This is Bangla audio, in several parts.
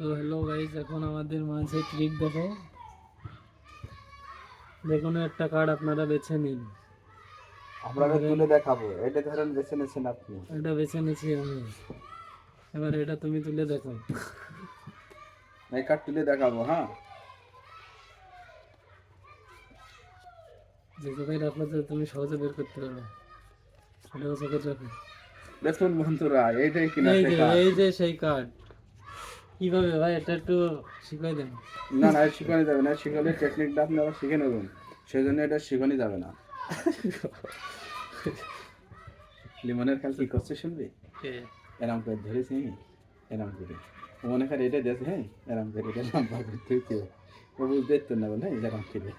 তো হ্যালো গাইস, এখন আমাদের মাঝে ট্রিক দেখো। দেখুন, একটা কার্ড আপনারা বেছে নিন। আমরা তুলে দেখাবো। এটা ধরেন বেছে নিয়েছেন আপনি। এটা বেছে নিয়েছি আমি। এবার এটা তুমি তুলে দেখো। এই কার্ড তুলে দেখাবো, হ্যাঁ। যে কোথায় রাখলে তো তুমি সহজে বের করতে পারবে। এটা চোখে রাখো। দেখুন বন্ধুরা, এইটাই কিনা এই সেই যে কার্ড। এই যে সেই কার্ড। কিভাবে ভাই এটা একটু শিখাই দেন। না না, এটা শিখানো যাবে না। শিখালে টেকনিকটা আপনারা শিখে নেবেন, সেজন্য এটা শিখানো যাবে না। লিমনের কাল কি করছে শুনবি? এরম করে ধরেছি, এরম করে মনে করে এটা দেখে, হ্যাঁ এরম করে এটা লম্বা করতে হইতে ও বুঝতে তো না, বলে এরম করে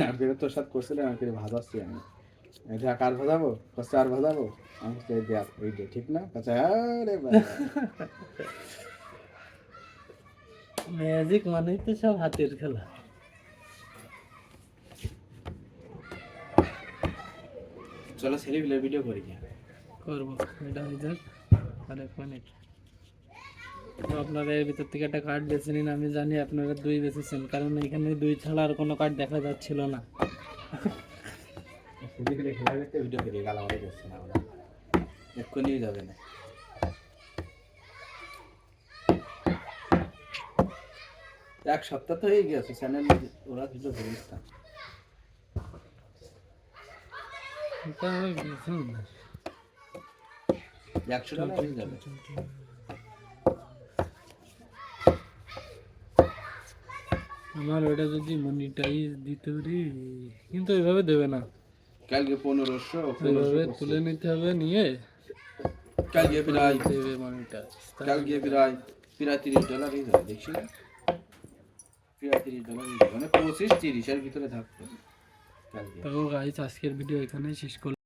এরম করে তোর সাথে করছিল, এরম করে ভাজাচ্ছি আমি। এটা কার ভাজাবো? কষ্ট আর ভাজাবো? আমি বলছি, এই দেখ, এই যে ঠিক না? আচ্ছা, আরে বাবা, ম্যাজিক মানেই তো সব হাতের খেলা। চলো সেলিব্রিটি ভিডিও করি কি করবো, এটা হয়ে যাক। আর 1 মিনিট। তো আপনারা এর ভিতর থেকে একটা কার্ড বেছে নিন। আমি জানি আপনারা 2 বেছেছেন, কারণ এখানে 2 ছাড়া আর কোনো কার্ড দেখা যাচ্ছিল না। সেলিব্রিটি খেলা দেখতে ভিডিও করি, গালাগালি করছে না ওরা, এক্ষুনি যাবে না। এক সপ্তাহ তো হয়ে গেছে চ্যানেল ওরা ভিডিও করিস না। এটা আমি বুঝলাম না। 100 হয়ে যাবে। আমার ওটা যদি মনিটাইজ দিতে পারি, কিন্তু এভাবে দেবে না। কালকে 1500 এভাবে তুলে নিতে হবে, নিয়ে কালকে প্রায় দেবে মনিটাইজ। কালকে প্রায় $30 হয়ে যাবে, দেখছি না? $30 হয়ে যাবে, মানে 25-30 এর ভিতরে থাকবে কালকে। তো গাইস, আজকের ভিডিও এখানেই শেষ করলাম।